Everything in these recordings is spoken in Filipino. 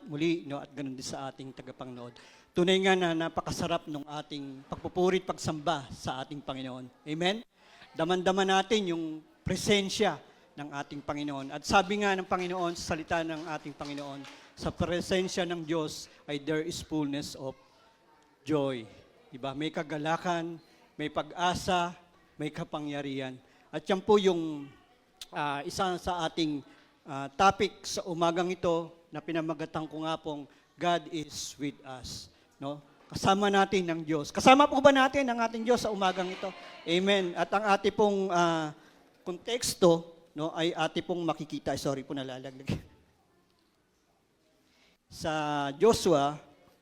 muli, no, at ganun din sa ating tagapangnood. Tunay nga na napakasarap ng ating pagpupurit, pagsamba sa ating Panginoon. Amen? Daman-daman natin yung presensya ng ating Panginoon. At sabi nga ng Panginoon, sa salita ng ating Panginoon, sa presensya ng Diyos ay there is fullness of joy. Diba? May kagalakan, may pag-asa, may kapangyarihan. At yan po yung isa sa ating topic sa umagang ito na pinamagatan ko nga pong God is with us. No? Kasama natin ng Diyos. Kasama po ba natin ang ating Diyos sa umagang ito? Amen. At ang ating pong konteksto, no, ay ating pong makikita. Sorry po, nalalaglag. Sa Joshua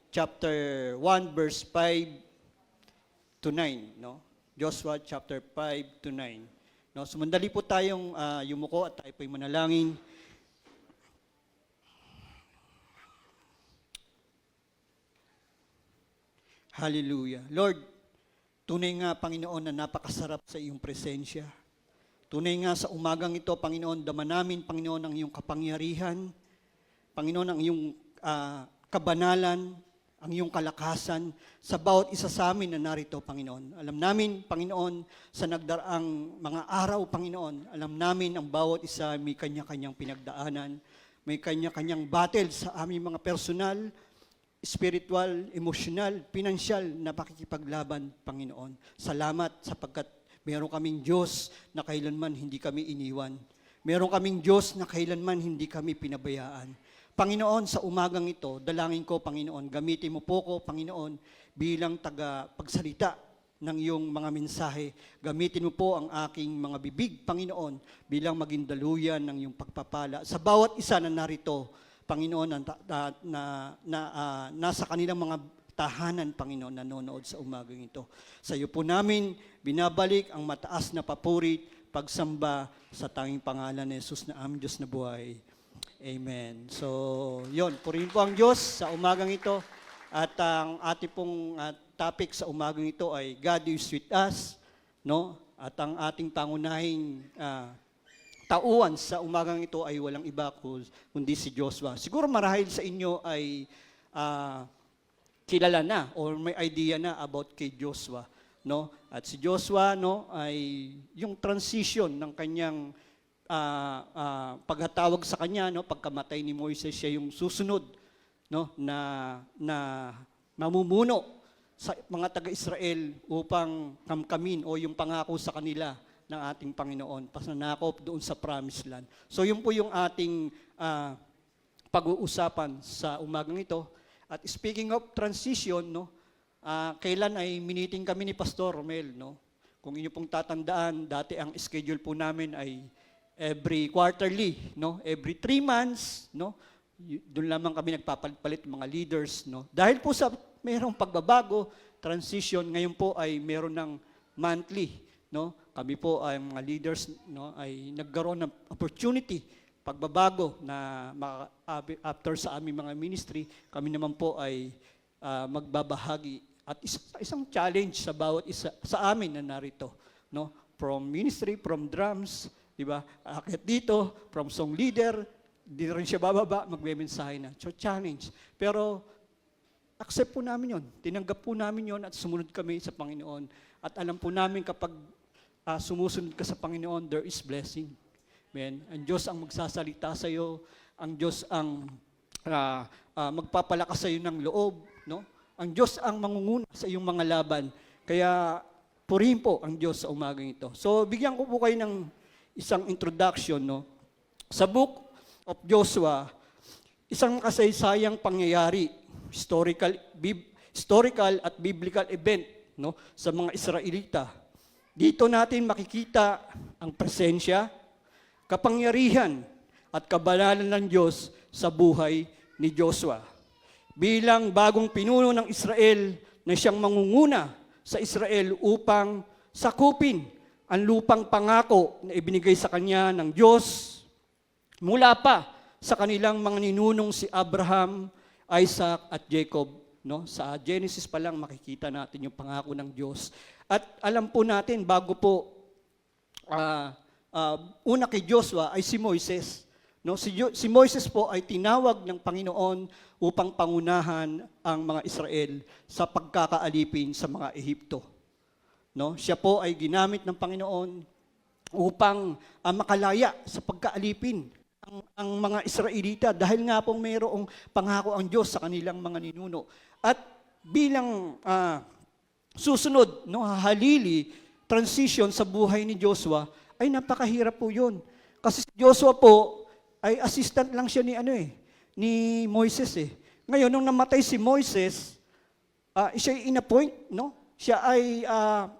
chapter 1 verse 5 to 9, no? Joshua chapter 5 to 9. No, sumandali po tayong yumuko at tayo po'y manalangin. Hallelujah. Lord, tunay nga, Panginoon, na napakasarap sa iyong presensya. Tunay nga sa umagang ito, Panginoon, dama namin, Panginoon, ang iyong kapangyarihan, Panginoon, ang iyong kabanalan, ang iyong kalakasan sa bawat isa sa amin na narito, Panginoon. Alam namin, Panginoon, sa nagdaraang mga araw, Panginoon, alam namin ang bawat isa may kanya-kanyang pinagdaanan, may kanya-kanyang battle sa aming mga personal, spiritual, emosyonal, pinansyal na pakikipaglaban, Panginoon. Salamat sapagkat meron kaming Diyos na kailanman hindi kami iniwan. Meron kaming Diyos na kailanman hindi kami pinabayaan. Panginoon, sa umagang ito, dalangin ko, Panginoon, gamitin mo po ko, Panginoon, bilang tagapagsalita ng iyong mga mensahe. Gamitin mo po ang aking mga bibig, Panginoon, bilang maging daluyan ng iyong pagpapala. Sa bawat isa na narito, Panginoon, nasa kanilang mga tahanan, Panginoon, nanonood sa umagang ito. Sa iyo po namin, binabalik ang mataas na papuri, pagsamba sa tanging pangalan ni Jesus na aming Diyos na buhay. Amen. So, yun, purihin po ang Diyos sa umagang ito. At ang ating pong topic sa umagang ito ay God is with us, no? At ang ating pangunahing tauhan sa umagang ito ay walang iba kundi si Joshua. Siguro marahil sa inyo ay kilala na or may idea na about kay Joshua, no? At si Joshua, no, ay yung transition ng kanyang paghatawag sa kanya, no, pagkamatay ni Moises, siya yung susunod, no, na mamumuno sa mga taga-Israel upang kamkamin o yung pangako sa kanila ng ating Panginoon, pasanakop doon sa Promised Land. So yun po yung ating pag-uusapan sa umagang ito. At speaking of transition, no, kailan ay miniting kami ni Pastor Romel, no? Kung inyo pong tatandaan, dati ang schedule po namin ay every quarterly, no? Every 3 months, no? Doon lamang kami nagpapalit mga leaders, no? Dahil po sa mayroong pagbabago, transition, ngayon po ay meron ng monthly, no? Kami po ay mga leaders, no, ay nagkaroon ng opportunity, pagbabago na after sa aming mga ministry, kami naman po ay magbabahagi at isang challenge sa bawat isa sa amin na narito, no? From ministry, from drums, di ba? Akit dito, from song leader, di rin siya bababa, magme-mensahe na. So challenge. Pero accept po namin yon, tinanggap po namin yon at sumunod kami sa Panginoon. At alam po namin kapag sumusunod ka sa Panginoon, there is blessing. Amen. Ang Diyos ang magsasalita sa iyo, ang Diyos ang magpapalakas sa iyo ng loob, no? Ang Diyos ang mangunguna sa iyong mga laban. Kaya purihin po ang Diyos sa umagang ito. So bigyan ko po kayo ng isang introduction, no? Sa book of Joshua, isang kasaysayang pangyayari, historical at biblical event, no, sa mga Israelita. Dito natin makikita ang presensya, kapangyarihan at kabanalan ng Diyos sa buhay ni Joshua. Bilang bagong pinuno ng Israel na siyang mangunguna sa Israel upang sakupin ang lupang pangako na ibinigay sa kanya ng Diyos mula pa sa kanilang mga ninunong si Abraham, Isaac at Jacob. No? Sa Genesis pa lang makikita natin yung pangako ng Diyos. At alam po natin, bago po una kay Joshua ay si Moises. No, si Moises po ay tinawag ng Panginoon upang pangunahan ang mga Israel sa pagkakaalipin sa mga Ehipto. No, siya po ay ginamit ng Panginoon upang makalaya sa pagkaalipin ang mga Israelita dahil nga pong mayroong pangako ang Diyos sa kanilang mga ninuno. At bilang susunod, no, halili, transition sa buhay ni Joshua, ay napakahirap po yun. Kasi si Joshua po, ay assistant lang siya ni Moises eh. Ngayon, nung namatay si Moises, siya ay inappoint, no? Siya ay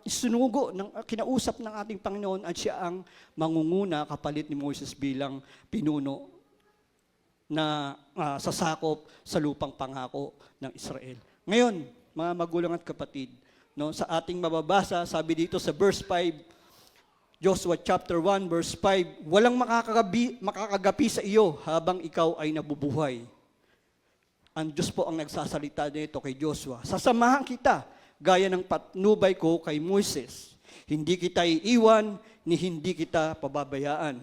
isinugo, kinausap ng ating Panginoon at siya ang mangunguna kapalit ni Moises bilang pinuno na sasakop sa lupang pangako ng Israel. Ngayon, mga magulang at kapatid, no, sa ating mababasa, sabi dito sa verse 5, Joshua chapter 1 verse 5, walang makakagapi sa iyo habang ikaw ay nabubuhay. Ang Diyos po ang nagsasalita nito kay Joshua. Sasamahan kita, gaya ng patnubay ko kay Moises. Hindi kita iiwan, ni hindi kita pababayaan.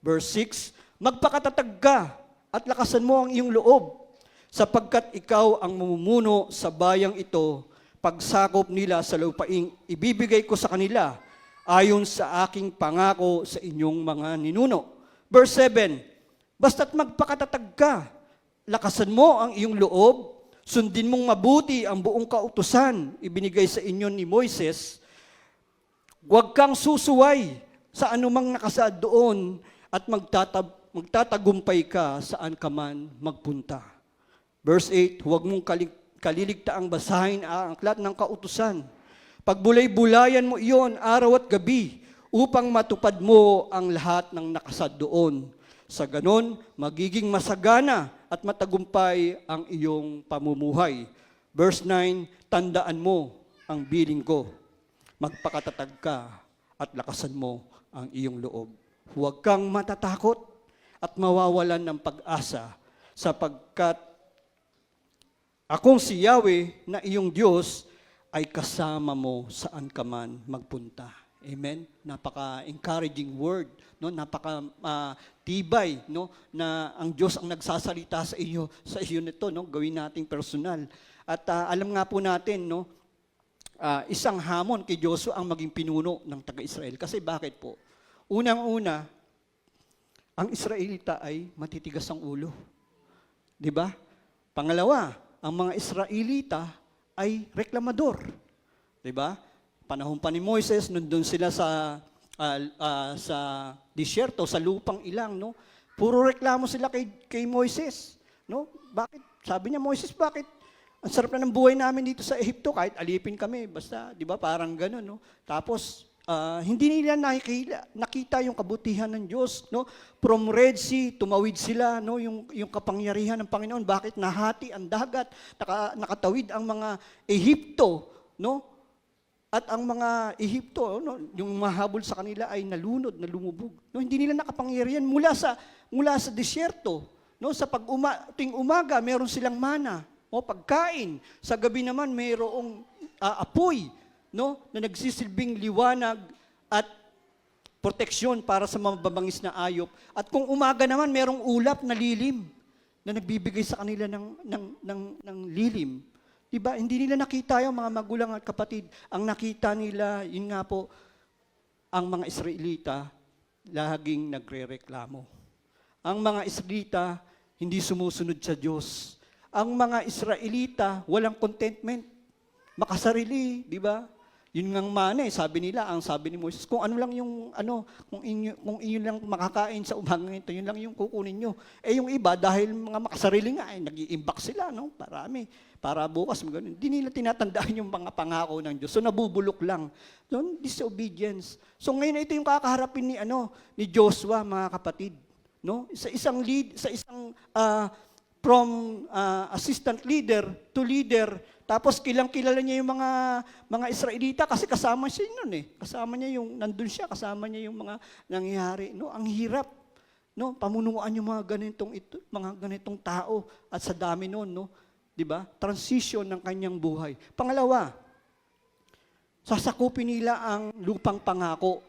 Verse 6, magpakatatag ka at lakasan mo ang iyong loob, sapagkat ikaw ang mamumuno sa bayang ito, pagsakop nila sa lupaing ibibigay ko sa kanila, ayon sa aking pangako sa inyong mga ninuno. Verse 7, basta't magpakatatag ka, lakasan mo ang iyong loob, sundin mong mabuti ang buong kautusan ibinigay sa inyo ni Moises, huwag kang susuway sa anumang nakasaad doon at magtatagumpay ka saan ka man magpunta. Verse 8, huwag mong kaliligtaang basahin ang aklat ng kautusan. Pagbulay-bulayan mo iyon araw at gabi upang matupad mo ang lahat ng nakasad doon. Sa ganon, magiging masagana at matagumpay ang iyong pamumuhay. Verse 9, tandaan mo ang bilin ko. Magpakatatag ka at lakasan mo ang iyong loob. Huwag kang matatakot at mawawalan ng pag-asa sapagkat akong si Yahweh na iyong Diyos ay kasama mo saan ka man magpunta. Amen? Napaka-encouraging word, no? Napaka-tibay, no? Na ang Diyos ang nagsasalita sa iyo nito, no? Gawin nating personal. At alam nga po natin, no? Isang hamon kay Joshua ang maging pinuno ng taga-Israel. Kasi bakit po? Unang-una, ang Israelita ay matitigas ang ulo. 'Di ba? Pangalawa, ang mga Israelita ay reklamador. 'Di ba? Panahon pa ni Moises, nandun sila sa disyerto, sa lupang ilang, no? Puro reklamo sila kay Moises, no? Bakit? Sabi niya, Moises, bakit? Ang sarap na ng buhay namin dito sa Ehipto, kahit alipin kami, basta, 'di ba? Parang gano'n, no? Tapos hindi nila nakita yung kabutihan ng Diyos, no? From Red Sea, tumawid sila, no? Yung kapangyarihan ng Panginoon, bakit nahati ang dagat, nakatawid ang mga Ehipto, no? At ang mga Ehipto, no, yung mahabol sa kanila ay nalunod, nalumubog. No, hindi nila nakapangyarihan mula sa disyerto. No, sa tuwing umaga, meron silang mana, o pagkain. Sa gabi naman, mayroong apoy, no, na nagsisilbing liwanag at proteksyon para sa mababangis na ayop. At kung umaga naman, merong ulap na lilim na nagbibigay sa kanila ng lilim. Diba? Hindi nila nakita yung mga magulang at kapatid. Ang nakita nila, yun nga po, ang mga Israelita, laging nagre-reklamo. Ang mga Israelita, hindi sumusunod sa Diyos. Ang mga Israelita, walang contentment. Makasarili, di ba? Yun ngang mana eh, sabi nila, ang sabi ni Moses, kung ano lang yung, kung inyo lang makakain sa umagang ito, yun lang yung kukunin nyo. Eh yung iba, dahil mga makasarili nga, nag-i-imbak sila, no? Parami. Para bukas, ganun. Hindi nila tinatandaan yung mga pangako ng Diyos. So nabubulok lang. So, disobedience. So ngayon ito yung kakaharapin ni Joshua, mga kapatid. No? Sa isang from assistant leader to leader, tapos kilala niya yung mga Israelita kasi kasama siya noon eh. Kasama niya nandun siya, kasama niya yung mga nangyayari. No? Ang hirap. No? Pamunuan yung mga ganitong tao at sa dami noon, no? 'Di ba? Transition ng kanyang buhay. Pangalawa, sasakupin nila ang lupang pangako.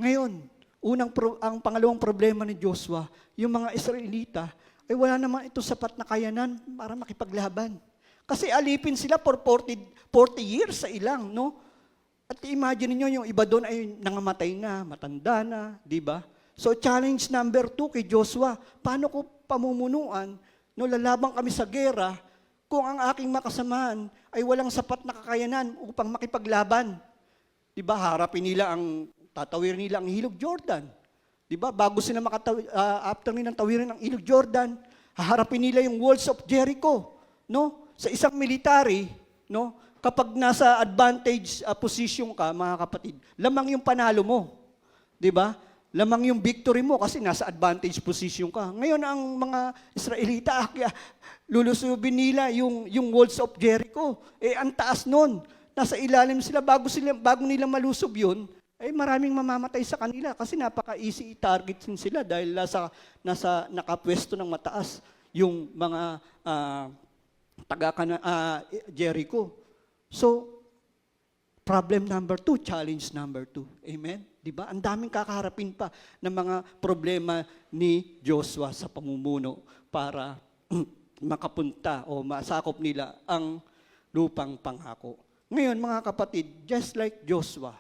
Ngayon, Ang pangalawang problema ni Joshua, yung mga Israelita, ay wala naman ito sapat na kayanan para makipaglaban. Kasi alipin sila for 40 years sa ilang, no? At imagine niyo yung iba doon ay nangamatay na, matanda na, di ba? So challenge number 2 kay Joshua, paano ko pamumunuan, no, lalaban kami sa gera kung ang aking makasamahan ay walang sapat na kakayanan upang makipaglaban. Di ba? Tatawirin nila ang Ilog Jordan. Di ba? Bago sila after nilang tawirin ang Ilog Jordan, haharapin nila yung walls of Jericho, no? Sa isang military, no? Kapag nasa advantage position ka, mga kapatid, lamang yung panalo mo. Di ba? Lamang yung victory mo kasi nasa advantage position ka. Ngayon ang mga Israelita, lulusubin nila yung walls of Jericho. Ang taas nun. Nasa ilalim sila, bago nila malusob yun, maraming mamamatay sa kanila kasi napaka-easy i-target sila dahil nasa nakapwesto ng mataas yung mga Jericho. So, problem number 2, challenge number 2. Amen? Diba? Ang daming kakaharapin pa ng mga problema ni Joshua sa pamumuno para makapunta o masakop nila ang lupang pangako. Ngayon, mga kapatid, just like Joshua,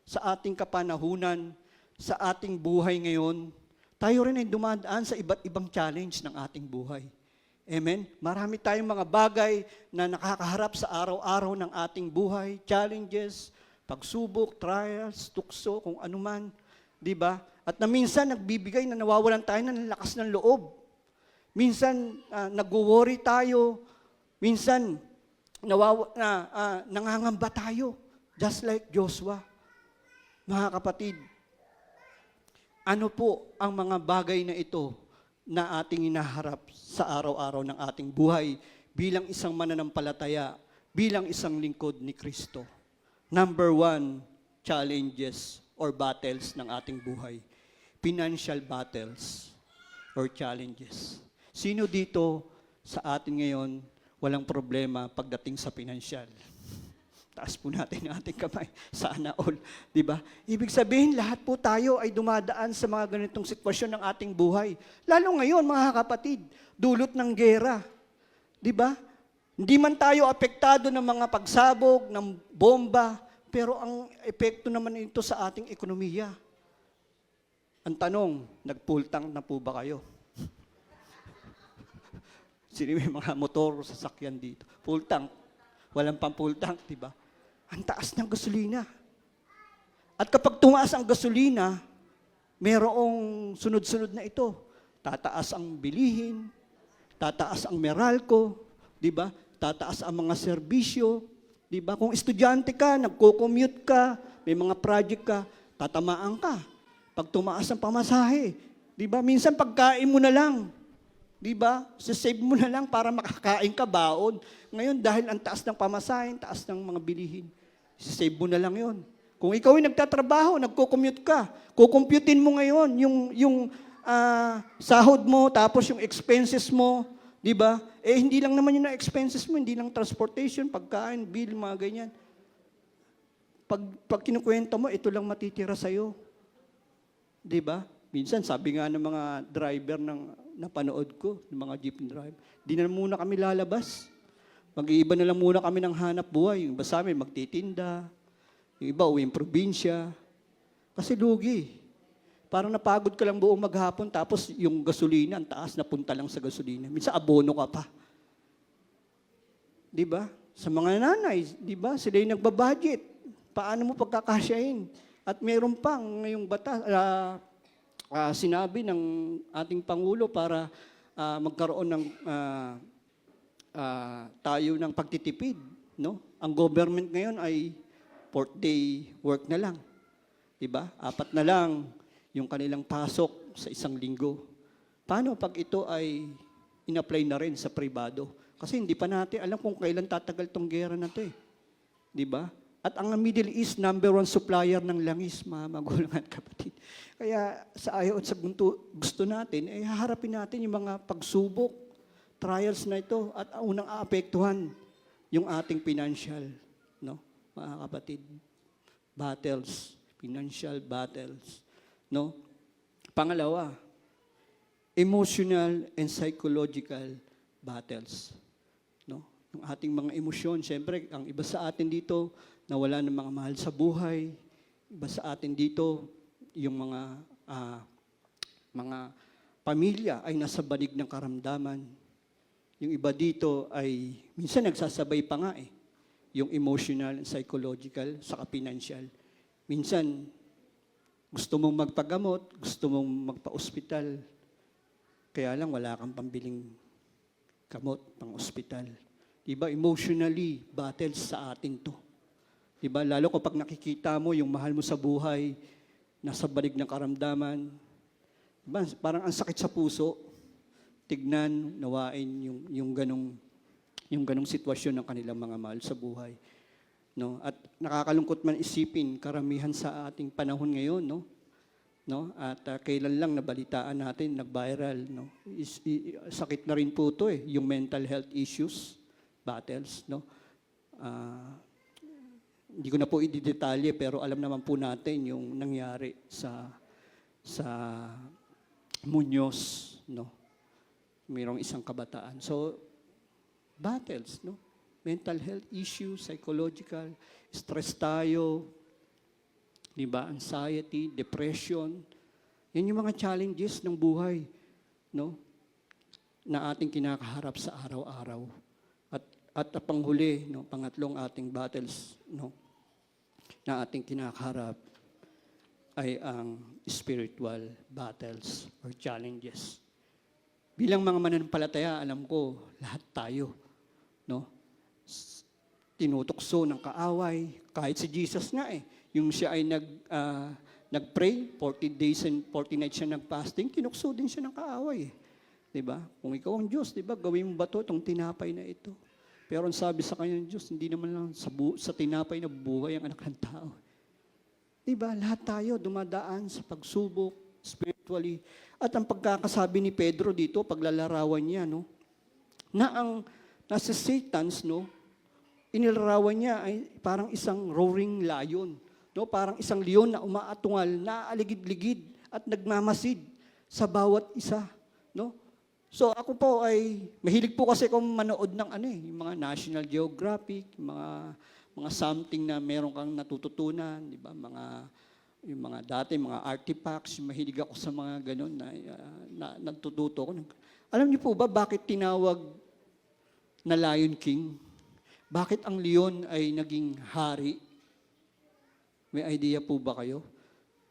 sa ating kapanahunan, sa ating buhay ngayon, tayo rin ay dumadaan sa iba't ibang challenge ng ating buhay. Amen? Marami tayong mga bagay na nakakaharap sa araw-araw ng ating buhay, challenges, pagsubok, trials, tukso, kung anuman, di ba? At na minsan nagbibigay na nawawalan tayo ng lakas ng loob. Minsan nag-worry tayo, minsan nangangamba tayo, just like Joshua. Mga kapatid, ano po ang mga bagay na ito na ating inaharap sa araw-araw ng ating buhay bilang isang mananampalataya, bilang isang lingkod ni Kristo? Number 1, challenges or battles ng ating buhay. Financial battles or challenges. Sino dito sa atin ngayon walang problema pagdating sa financial? Taas po natin ang ating kamay. Sana all. Diba? Ibig sabihin, lahat po tayo ay dumadaan sa mga ganitong sitwasyon ng ating buhay. Lalo ngayon, mga kapatid, dulot ng gera. Diba? Hindi man tayo apektado ng mga pagsabog, ng bomba, pero ang epekto naman ito sa ating ekonomiya. Ang tanong, nag-full tank na po ba kayo? Sino may mga motor, sasakyan dito? Full tank. Walang pang full tank, diba? Ang taas ng gasolina. At kapag tumaas ang gasolina, mayroong sunod-sunod na ito. Tataas ang bilihin, tataas ang Meralco, di ba? Tataas ang mga serbisyo, di ba? Kung estudyante ka, nagko-commute ka, may mga project ka, tatamaan ka. Pag tumaas ang pamasahe, di ba? Minsan pagkain mo na lang, di ba? Save mo na lang para makakain ka baon. Ngayon, dahil ang taas ng pamasahe, taas ng mga bilihin, save mo na lang yon. Kung ikaw ay nagtatrabaho, nagko-commute ka, kukumputin mo ngayon yung sahod mo, tapos yung expenses mo, di ba? Hindi lang naman yung expenses mo, hindi lang transportation, pagkain, bill, mga ganyan. Pag kinukwenta mo, ito lang matitira sa'yo. Di ba? Minsan, sabi nga ng mga driver napanood ko, ng mga jeep driver, di na muna kami lalabas. Mag-iiba na lang muna kami ng hanap buhay. Yung iba sa amin, magtitinda. Yung iba, uwing probinsya. Kasi lugi. Parang napagod ka lang buong maghapon, tapos yung gasolina, ang taas, napunta lang sa gasolina. Minsan, abono ka pa. Di ba? Sa mga nanay, di ba? Sila yung nagbabudget. Paano mo pagkakasyahin? At meron pang ngayong sinabi ng ating Pangulo para magkaroon ng tayo ng pagtitipid, no? Ang government ngayon ay 4-day work na lang. Diba? 4 na lang yung kanilang pasok sa isang linggo. Paano pag ito ay in-apply na rin sa pribado? Kasi hindi pa natin alam kung kailan tatagal tong gera na ito eh. Diba? At ang Middle East, number 1 supplier ng langis, mga magulang at kapatid. Kaya sa ayaw at sa gusto natin, haharapin natin yung mga pagsubok, trials na ito, at unang aapektuhan yung ating financial, no? Mga kapatid, battles, financial battles. no? Pangalawa, emotional and psychological battles, no? Yung ating mga emosyon, siyempre, ang iba sa atin dito, nawala ng mga mahal sa buhay, iba sa atin dito, yung mga pamilya ay nasa banig ng karamdaman. Yung iba dito ay, minsan nagsasabay pa nga yung emotional and psychological saka financial. Minsan, gusto mong magpagamot, gusto mong magpa-ospital, kaya lang wala kang pambiling gamot, pang-ospital. Diba, emotionally, battles sa atin to. Diba, lalo kapag nakikita mo yung mahal mo sa buhay, nasa balig ng karamdaman, diba, parang ang sakit sa puso, tignan, nawain yung ganong sitwasyon ng kanilang mga mahal sa buhay. No? At nakakalungkot man isipin, karamihan sa ating panahon ngayon, no? At kailan lang nabalitaan natin, nag-viral, no? Sakit na rin po ito yung mental health issues, battles, no? Hindi ko na po i-detalye, pero alam naman po natin yung nangyari sa Muñoz, no? Mayroong isang kabataan. So, battles, no? Mental health issues, psychological, stress tayo, di ba? Anxiety, depression. Yan yung mga challenges ng buhay, no? Na ating kinakaharap sa araw-araw. At panghuli, no, pangatlong ating battles, no, na ating kinakaharap ay ang spiritual battles or challenges. Bilang mga mananampalataya, alam ko, lahat tayo, no, tinutokso ng kaaway, kahit si Jesus nga yung siya ay nag-pray, 40 days and 40 nights siya nag-fasting, tinukso din siya ng kaaway. Diba? Kung ikaw ang Diyos, diba, gawin mo ba itong tinapay na ito? Pero ang sabi sa kanya ng Diyos, hindi naman lang sa tinapay na buhay ang anak ng tao. Diba? Lahat tayo dumadaan sa pagsubok, spiritually. At ang pagkakasabi ni Pedro dito, paglalarawan niya, no, na si Satan's, no, inilarawan niya ay parang isang roaring lion, no, parang isang leon na umaatungal, naaaligid-ligid at nagmamasid sa bawat isa, no. So ako po ay mahilig po kasi kung manood ng yung mga National Geographic, mga something na meron kang natututunan, di ba? Yung mga dati, mga artifacts, mahilig ako sa mga ganun na natututo ko. Alam niyo po ba bakit tinawag na Lion King? Bakit ang leon ay naging hari? May idea po ba kayo?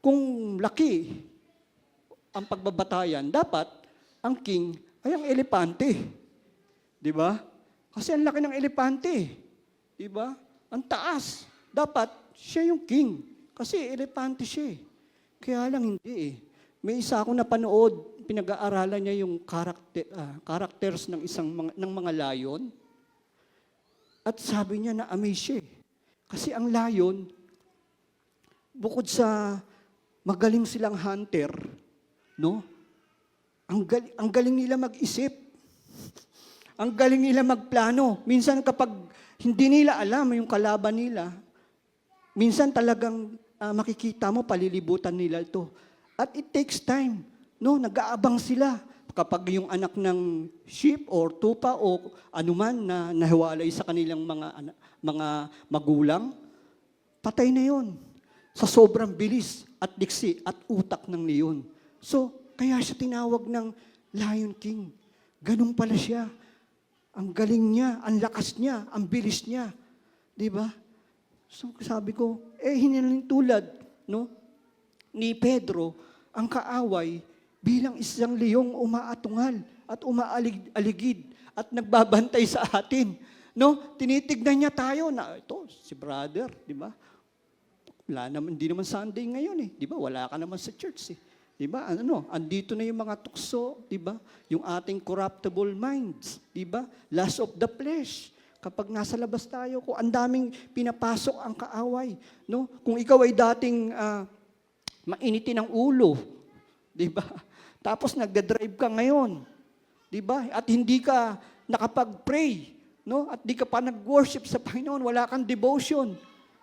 Kung laki ang pagbabatayan, dapat ang king ay ang elepante. Di ba? Kasi ang laki ng elepante. Di ba? Ang taas. Dapat siya yung king. Kasi elepante siya. Kaya lang hindi May isa akong napanood, pinag-aaralan niya yung characters ng mga lion. At sabi niya na amaze siya. Kasi ang lion, bukod sa magaling silang hunter, no? Ang galing nila mag-isip. Ang galing nila magplano. Minsan kapag hindi nila alam yung kalaban nila, minsan talagang makikita mo, palilibutan nila ito. At it takes time. No? Nag-aabang sila. Kapag yung anak ng sheep or tupa o anuman na nahiwalay sa kanilang mga magulang, patay na yon sa sobrang bilis at diksi at utak ng leon. So, kaya siya tinawag ng Lion King. Ganun pala siya. Ang galing niya, ang lakas niya, ang bilis niya. Di ba? So, sabi ko, hinaling tulad, no? Ni Pedro, ang kaaway, bilang isang leyong umaatungal at umaaligid at nagbabantay sa atin. No? Tinitignan niya tayo na, ito, si brother, di ba? Hindi naman Sunday ngayon di ba? Wala ka naman sa church di ba? Andito na yung mga tukso, di ba? Yung ating corruptible minds, di ba? Lust of the flesh. Kapag nasa labas tayo, kung ang daming pinapasok ang kaaway, no? Kung ikaw ay dating mainitin ang ulo, di ba? Tapos nagda-drive ka ngayon, di ba? At hindi ka nakapag-pray, no? At di ka pa nag-worship sa Panginoon, wala kang devotion.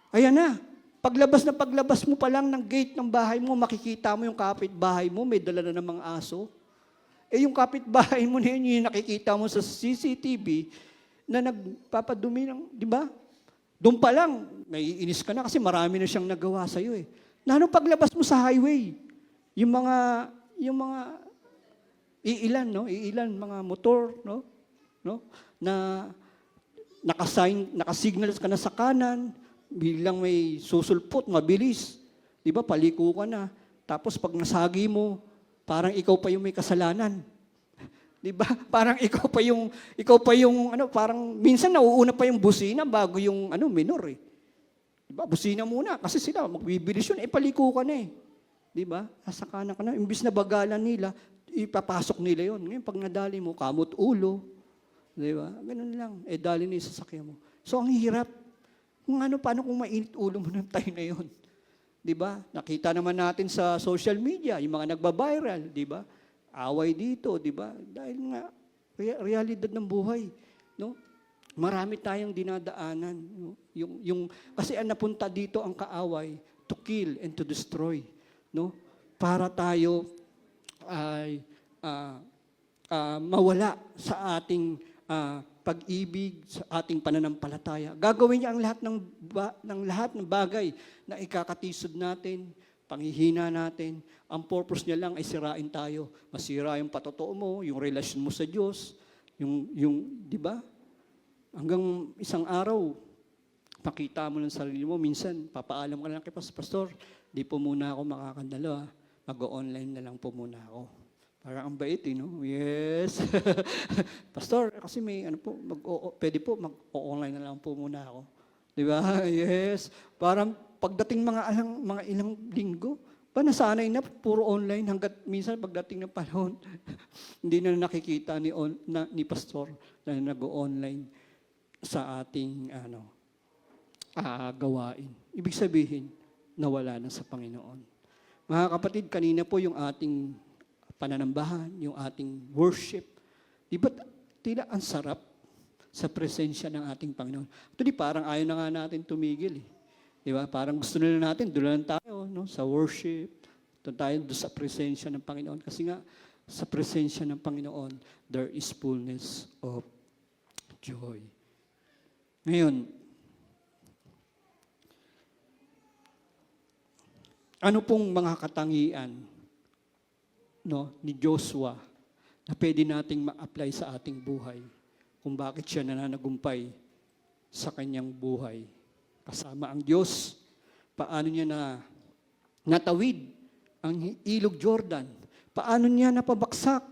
Ayan na, paglabas mo pa lang ng gate ng bahay mo, makikita mo yung kapitbahay mo, may dala na ng mga aso. Eh yung kapitbahay mo na yun, yung nakikita mo sa CCTV na nagpapadumi ng, di ba? Doon pa lang, may inis ka na kasi marami na siyang nagawa sa'yo eh. Lalo paglabas mo sa highway, yung mga iilan mga motor, no? Na nakasignal ka na sa kanan, bilang may susulpot, mabilis. Di ba, paliko ka na. Tapos pag nasagi mo, parang ikaw pa yung may kasalanan. Di ba? Parang ikaw pa yung, parang minsan nauuna pa yung busina bago yung, minor eh. Di ba? Busina muna, kasi sila, magbibilis yun, paliko ka na eh. Di ba? Nasa kanan ka na. Imbis na bagalan nila, ipapasok nila yun. Ngayon, pag nadali mo, kamot ulo. Di ba? Ganun lang. Dali na yung sasakyan mo. So, ang hirap. Paano kung mainit ulo mo ng time na yun? Di ba? Nakita naman natin sa social media, yung mga nagba-viral, di ba? Away dito, di ba? Dahil nga, realidad ng buhay. No? Marami tayong dinadaanan. No? Kasi ang napunta dito ang kaaway, to kill and to destroy. No? Para tayo ay mawala sa ating pag-ibig, sa ating pananampalataya. Gagawin niya ang lahat ng bagay na ikakatisod natin, panghihina natin. Ang purpose niya lang ay sirain tayo. Masira yung patotoo mo, yung relasyon mo sa Diyos, di ba? Hanggang isang araw, pakita mo ng sarili mo, minsan, papaalam ka lang kay Pastor, di po muna ako makakandalo, mag-online na lang po muna ako. Parang ang bait, no? Yes. Pastor, kasi may, pwede po, mag-online na lang po muna ako. Di ba? Yes. Parang pagdating mga ilang linggo, nasanay na, puro online, hanggat minsan pagdating ng panahon, hindi na nakikita ni Pastor na nag-online sa ating gawain. Ibig sabihin, nawala na sa Panginoon. Mga kapatid, kanina po yung ating pananambahan, yung ating worship. Di ba tila ang sarap sa presensya ng ating Panginoon? Ito parang ayaw na nga natin tumigil. Di ba? Parang gusto na natin, doon lang tayo sa worship. Doon tayo sa presensya ng Panginoon. Kasi nga, sa presensya ng Panginoon, there is fullness of joy. Ngayon, ano pong mga katangian ni Joshua na pwede nating ma-apply sa ating buhay kung bakit siya nananagumpay sa kanyang buhay kasama ang Diyos? Paano niya natawid ang ilog Jordan? Paano niya napabaksak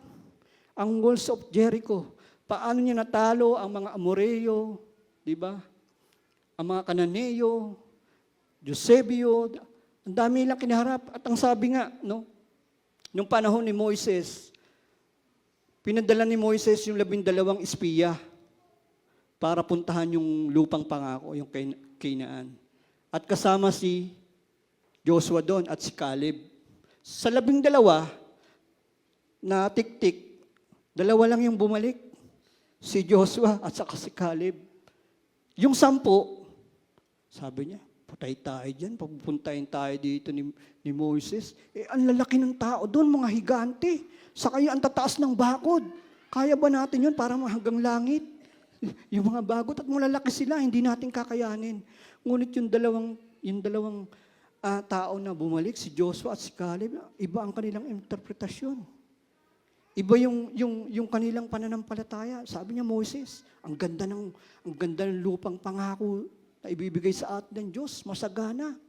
ang walls of Jericho? Paano niya natalo ang mga Amoreo, di ba? Ang mga Kananeo, Eusebio, ang dami lang kinaharap. At ang sabi nga, nung panahon ni Moises, pinadala ni Moises yung 12 espiya para puntahan yung lupang pangako, yung Canaan. At kasama si Joshua doon at si Caleb. Sa 12 na tik-tik, 2 lang yung bumalik. Si Joshua at saka si Caleb. Yung 10, sabi niya, patay tayo dyan, papupuntahin tayo dito ni Moses. Ang lalaki ng tao doon, mga higante. Saka ang tataas ng bakod. Kaya ba natin yun para hanggang langit? Yung mga bagot at malalaki sila, hindi natin kakayanin. Ngunit yung dalawang tao na bumalik, si Joshua at si Caleb, iba ang kanilang interpretasyon. Iba yung kanilang pananampalataya. Sabi niya, Moses, ang ganda ng lupang pangako na ibibigay sa atin ng Diyos, masagana.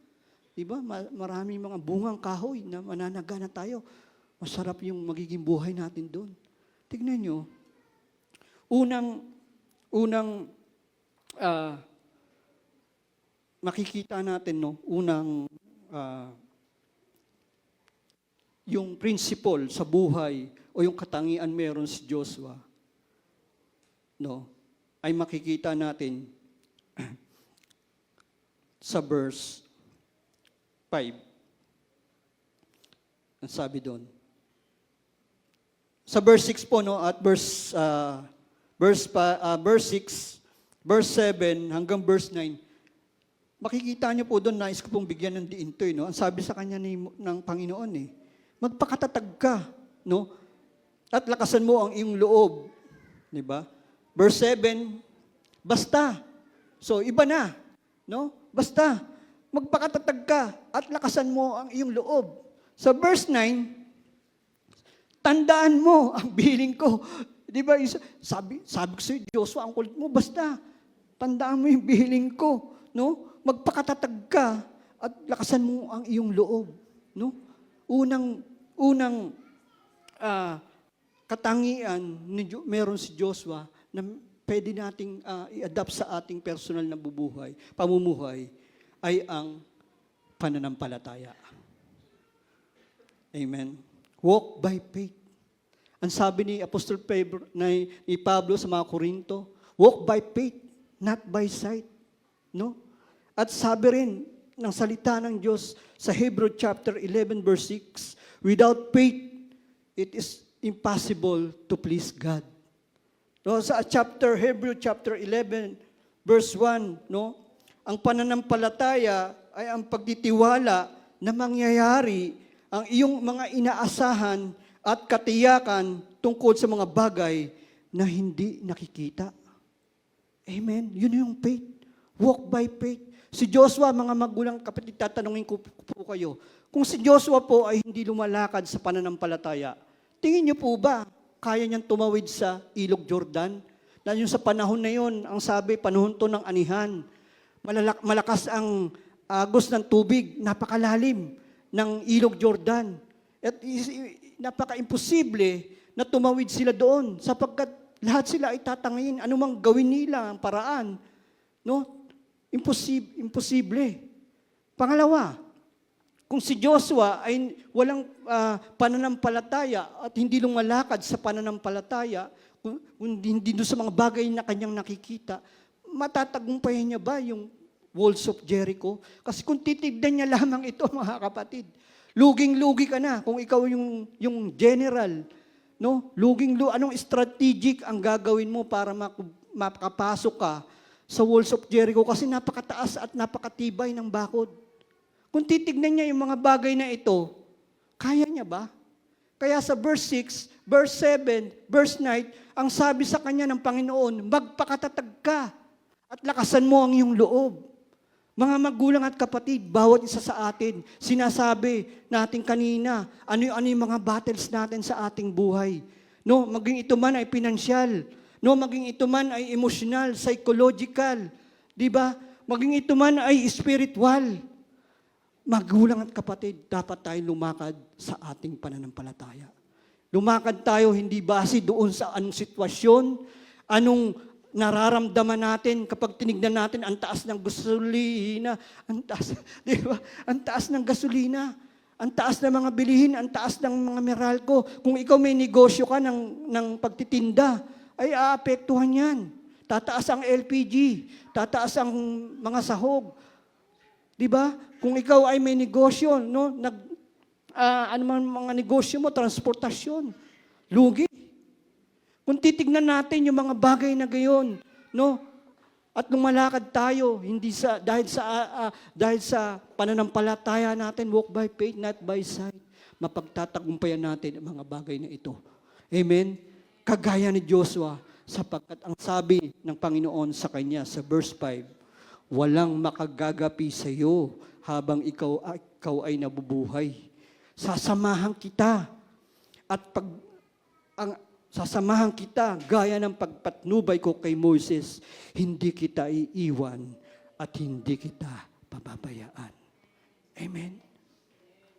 Diba? Maraming mga bungang kahoy na mananagana tayo. Masarap yung magiging buhay natin doon. Tignan nyo, unang makikita natin, yung principle sa buhay o yung katangian meron si Joshua, ay makikita natin sa verse 5. Ang sabi doon. Sa verse 6 po, at verse 6, verse 7 hanggang verse 9, makikita niyo po doon, nais ko pong bigyan ng diin to, no? Ang sabi sa kanya ng Panginoon, magpakatatag ka, no? At lakasan mo ang iyong loob. Di ba? Verse 7, basta. So, iba na. No? Basta. Magpakatatag ka at lakasan mo ang iyong loob. Sa verse 9, tandaan mo ang bilin ko. Di ba? Sabi ko sa'yo, Joshua, ang kulit mo, basta. Tandaan mo yung bilin ko. No? Magpakatatag ka at lakasan mo ang iyong loob. No? Unang katangian meron si Joshua na pwede nating i-adapt sa ating personal na pamumuhay ay ang pananampalataya. Amen. Walk by faith. Ang sabi ni Apostle ni Pablo sa mga Korinto, walk by faith, not by sight. No? At sabi rin ng salita ng Diyos sa Hebrew chapter 11 verse 6, without faith, it is impossible to please God. No, sa Hebrew chapter 11, verse 1, no, ang pananampalataya ay ang pagtitiwala na mangyayari ang iyong mga inaasahan at katiyakan tungkol sa mga bagay na hindi nakikita. Amen? Yun yung faith. Walk by faith. Si Joshua, mga magulang kapatid, tatanungin ko po kayo, kung si Joshua po ay hindi lumalakad sa pananampalataya, tingin niyo po ba, kaya niyang tumawid sa Ilog Jordan? Na yung sa panahon na yon, ang sabi, panahon to ng anihan. Malakas ang agos ng tubig, napakalalim ng Ilog Jordan. At napaka-imposible na tumawid sila doon sapagkat lahat sila ay tatangayin. Anumang gawin nila ang paraan. No? Imposible. Pangalawa, kung si Joshua ay walang pananampalataya at hindi lumalakad sa pananampalataya, hindi doon sa mga bagay na kanyang nakikita, matatagumpayan niya ba yung walls of Jericho? Kasi kung titignan niya lamang ito, mga kapatid, luging-lugi ka na kung ikaw yung general. No? Anong strategic ang gagawin mo para makapasok ka sa walls of Jericho? Kasi napakataas at napakatibay ng bakod. Kung titignan niya yung mga bagay na ito, kaya niya ba? Kaya sa verse 6, verse 7, verse 9, ang sabi sa kanya ng Panginoon, magpakatatag ka at lakasan mo ang iyong loob. Mga magulang at kapatid, bawat isa sa atin, sinasabi natin kanina, ano yung mga battles natin sa ating buhay. No, maging ito man ay pinansyal, no, maging ito man ay emotional, psychological, di ba? Maging ito man ay spiritual. Magulang at kapatid, dapat tayo lumakad sa ating pananampalataya. Lumakad tayo hindi base doon sa anong sitwasyon, anong nararamdaman natin kapag tinignan natin ang taas ng gasolina, ang taas, di ba? Ang taas ng gasolina, ang taas ng mga bilihin, ang taas ng mga Meralco. Kung ikaw may negosyo ka ng pagtitinda, ay aapektuhan yan. Tataas ang LPG, tataas ang mga sahog. Di ba? Kung ikaw ay may negosyo, no, ano man mga negosyo mo, transportasyon, lugi. Kung titignan natin yung mga bagay na gayon, no, at lumalakad tayo dahil sa pananampalataya natin, walk by faith, not by sight, mapagtatagumpayan natin ang mga bagay na ito. Amen? Kagaya ni Joshua, sapagkat ang sabi ng Panginoon sa kanya sa verse 5, walang makagagapi sa iyo habang ikaw ay nabubuhay. Sasamahan kita at sasamahan kita gaya ng pagpatnubay ko kay Moses, hindi kita iiwan at hindi kita pababayaan. Amen.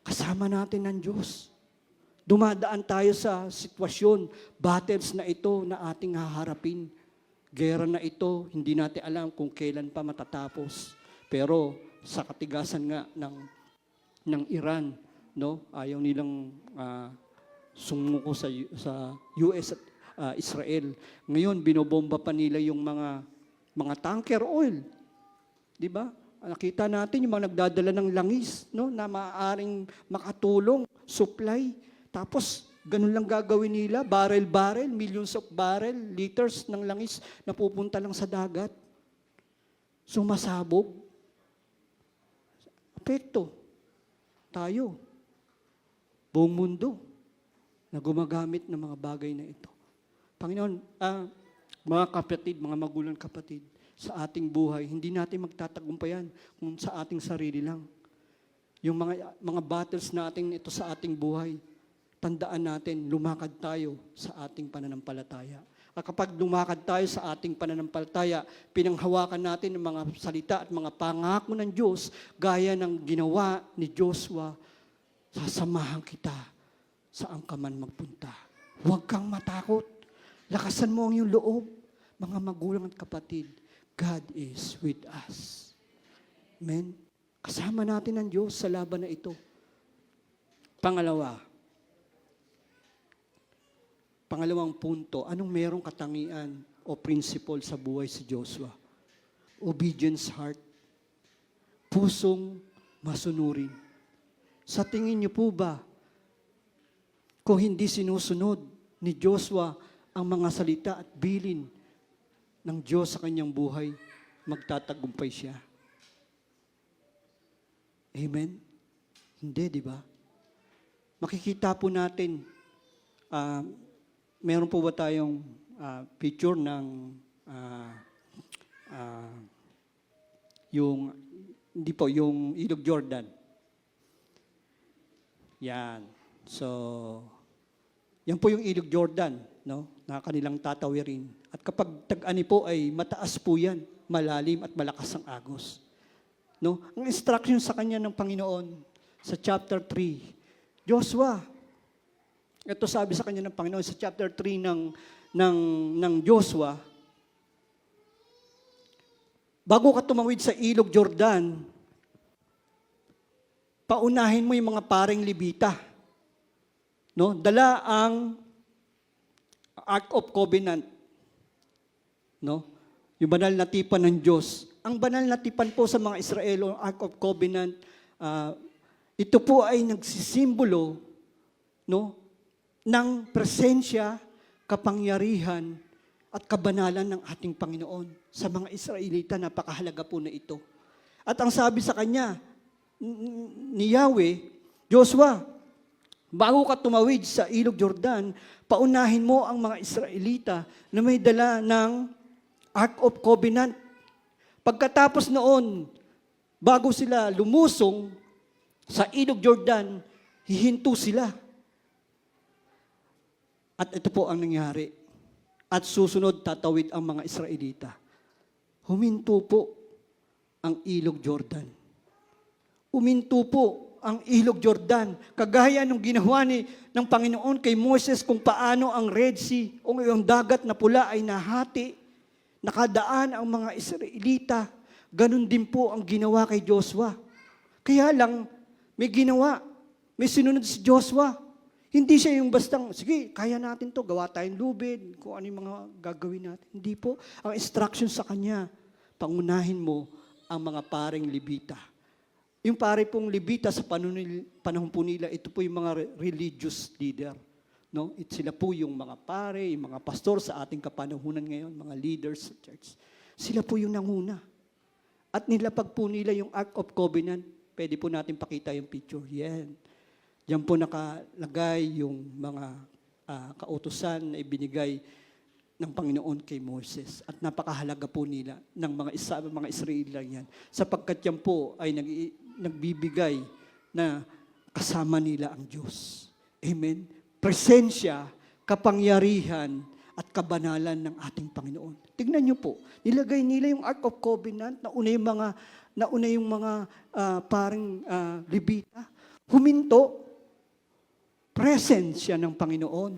Kasama natin ang Diyos. Dumadaan tayo sa sitwasyon, battles na ito na ating haharapin. Gera na ito, hindi natin alam kung kailan pa matatapos. Pero sa katigasan nga ng Iran, no, ayaw nilang sumuko sa US at Israel. Ngayon, binobomba pa nila yung mga tanker oil. Di ba? Nakita natin yung mga nagdadala ng langis, no, na maaaring makatulong, supply. Tapos, ganun lang gagawin nila, barrel, millions of barrel, liters ng langis na pupunta lang sa dagat. Sumasabog. Apekto. Tayo. Buong mundo na gumagamit ng mga bagay na ito. Panginoon, mga kapatid, mga magulang kapatid, sa ating buhay, hindi natin magtatagumpayan kung sa ating sarili lang. Yung mga battles natin ito sa ating buhay, tandaan natin, lumakad tayo sa ating pananampalataya. At kapag lumakad tayo sa ating pananampalataya, pinanghawakan natin ang mga salita at mga pangako ng Diyos, gaya ng ginawa ni Joshua, sasamahan kita saan ka man magpunta. Huwag kang matakot. Lakasan mo ang iyong loob. Mga magulang at kapatid, God is with us. Amen? Kasama natin ang Diyos sa laban na ito. Pangalawang punto, anong merong katangian o principle sa buhay si Joshua? Obedience heart. Pusong masunurin. Sa tingin niyo po ba, kung hindi sinusunod ni Joshua ang mga salita at bilin ng Diyos sa kanyang buhay, magtatagumpay siya? Amen? Hindi, di ba? Makikita po natin, meron po ba tayong picture ng yung Ilog Jordan? Yan. So, yan po yung Ilog Jordan, no? Na kanilang tatawirin. At kapag tag-ani po ay mataas po yan, malalim at malakas ang agos. No? Ang instruction sa kanya ng Panginoon sa chapter 3, Joshua, ito sabi sa kanya ng Panginoon sa chapter 3 ng Joshua, bago ka tumawid sa Ilog Jordan, paunahin mo yung mga paring Levita. No? Dala ang Ark of Covenant. No? Yung banal na tipan ng Diyos. Ang banal na tipan po sa mga Israelo, Ark of Covenant, ito po ay nagsisimbolo, no, ng presensya, kapangyarihan, at kabanalan ng ating Panginoon. Sa mga Israelita, napakahalaga po na ito. At ang sabi sa kanya, ni Yahweh, Joshua, bago ka tumawid sa Ilog Jordan, paunahin mo ang mga Israelita na may dala ng Ark of Covenant. Pagkatapos noon, bago sila lumusong sa Ilog Jordan, hihinto sila. At ito po ang nangyari. At susunod tatawid ang mga Israelita. Huminto po ang Ilog Jordan. Huminto po ang Ilog Jordan. Kagaya nung ginawa ng Panginoon kay Moses kung paano ang Red Sea o yung dagat na pula ay nahati. Nakadaan ang mga Israelita. Ganon din po ang ginawa kay Joshua. Kaya lang, may ginawa. May sinunod si Joshua. Hindi siya yung bastang, sige, kaya natin to, gawa tayong lubid, kung ano yung mga gagawin natin. Hindi po. Ang instruction sa kanya, pangunahin mo ang mga paring Levita. Yung pare pong Levita sa panahon po nila, ito po yung mga religious leader. No? Sila po yung mga pare, yung mga pastor sa ating kapanahunan ngayon, mga leaders sa church. Sila po yung nanguna. At nilapag po nila yung Ark of Covenant. Pwede po natin pakita yung picture. Yan. Diyan po nakalagay yung mga kautusan na ibinigay ng Panginoon kay Moses. At napakahalaga po nila ng mga Israel yan. Sapagkat yan po ay nagbibigay na kasama nila ang Diyos. Amen? Presensya, kapangyarihan, at kabanalan ng ating Panginoon. Tignan niyo po, nilagay nila yung Ark of Covenant, nauna yung mga paring Levita. Huminto, presensya ng Panginoon.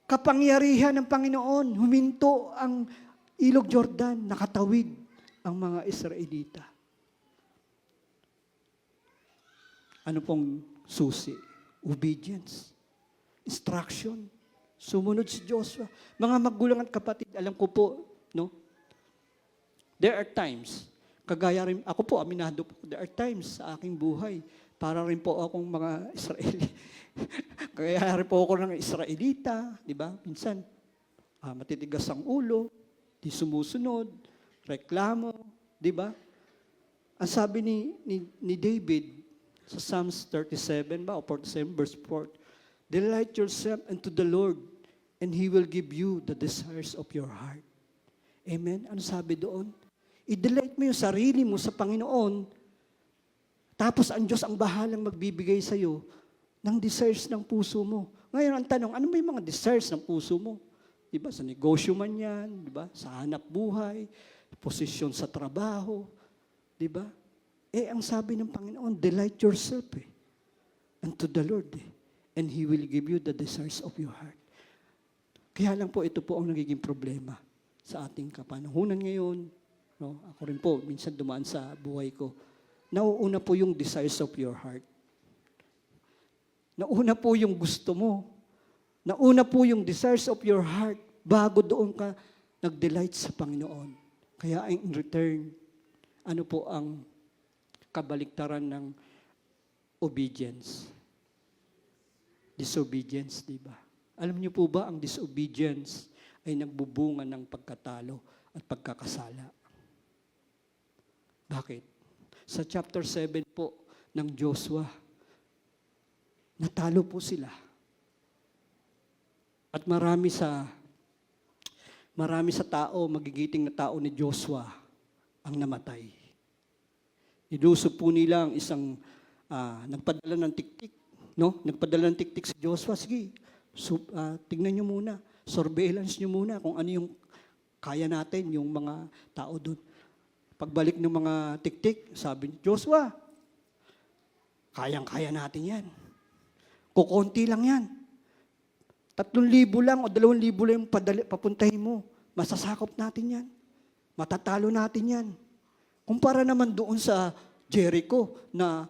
Kapangyarihan ng Panginoon, huminto ang Ilog Jordan, nakatawid ang mga Israelita. Ano pong susi? Obedience. Instruction. Sumunod si Joshua. Mga magulang at kapatid, alam ko po, no? There are times, kagaya rin, ako po, aminado po, there are times sa aking buhay, para rin po akong mga Israeli. Kaya rin po ako ng Israelita, di ba? Minsan, matitigas ang ulo, di sumusunod, reklamo, di ba? Ang sabi ni David sa Psalms 37 ba, o 47 verse 4, delight yourself unto the Lord, and He will give you the desires of your heart. Amen? Ano sabi doon? I-delight mo yung sarili mo sa Panginoon, tapos ang Diyos ang bahalang magbibigay sa iyo ng desires ng puso mo. Ngayon, ang tanong, ano ba yung mga desires ng puso mo? Diba? Sa negosyo man yan, diba? Sa hanap buhay, posisyon sa trabaho, diba? Ang sabi ng Panginoon, delight yourself unto the Lord, and He will give you the desires of your heart. Kaya lang po, ito po ang nagiging problema sa ating kapanahunan ngayon. No? Ako rin po, minsan dumaan sa buhay ko. Nauuna po yung desires of your heart. Nauna po yung gusto mo. Nauna po yung desires of your heart bago doon ka nag-delight sa Panginoon. Kaya in return, ano po ang kabaliktaran ng obedience? Disobedience, di ba? Alam niyo po ba, ang disobedience ay nagbubunga ng pagkatalo at pagkakasala. Bakit? Sa chapter 7 po ng Joshua, natalo po sila. At marami sa tao, magigiting na tao ni Joshua ang namatay. Nilusob po nila ang isang nagpadala ng tiktik, no? Nagpadala ng tiktik si Joshua, sige, tignan nyo muna, surveillance nyo muna kung ano yung kaya natin, yung mga tao doon. Pagbalik ng mga tiktik, sabi ni Joshua, kayang-kaya natin yan. Kukunti lang yan. 3,000 lang o 2,000 lang yung papuntahin mo. Masasakop natin yan. Matatalo natin yan. Kumpara naman doon sa Jericho na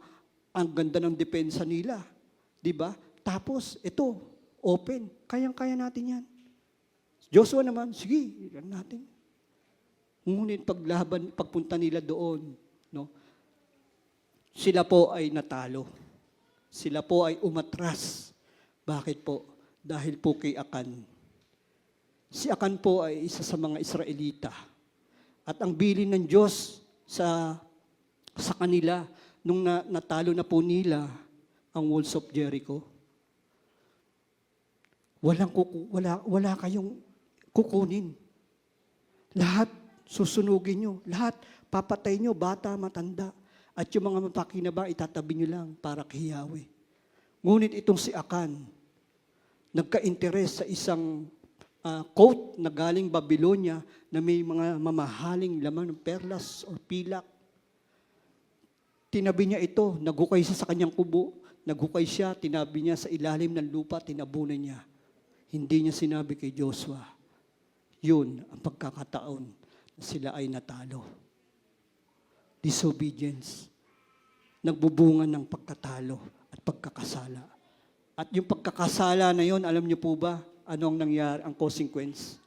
ang ganda ng depensa nila. Diba? Tapos, ito, open. Kayang-kaya natin yan. Joshua naman, sige, yan natin. Ngunit pagpunta nila doon, no, sila po ay natalo. Sila po ay umatras. Bakit po? Dahil po kay Akan. Si Akan po ay isa sa mga Israelita. At ang bilin ng Diyos sa kanila, nung natalo na po nila ang walls of Jericho, wala kayong kukunin. Lahat susunugin nyo. Lahat papatay nyo, bata, matanda. At yung mga mapakinaba, itatabi nyo lang para kay Yahweh. Ngunit itong si Akan, nagka-interes sa isang coat na galing Babylonia na may mga mamahaling laman ng perlas or pilak. Tinabi niya ito, naghukay siya sa kanyang kubo, naghukay siya, tinabi niya sa ilalim ng lupa, tinabunan niya. Hindi niya sinabi kay Joshua, yun ang pagkakataon na sila ay natalo. Disobedience. Nagbubunga ng pagkatalo at pagkakasala. At yung pagkakasala na yun, alam niyo po ba, anong nangyari, ang consequence?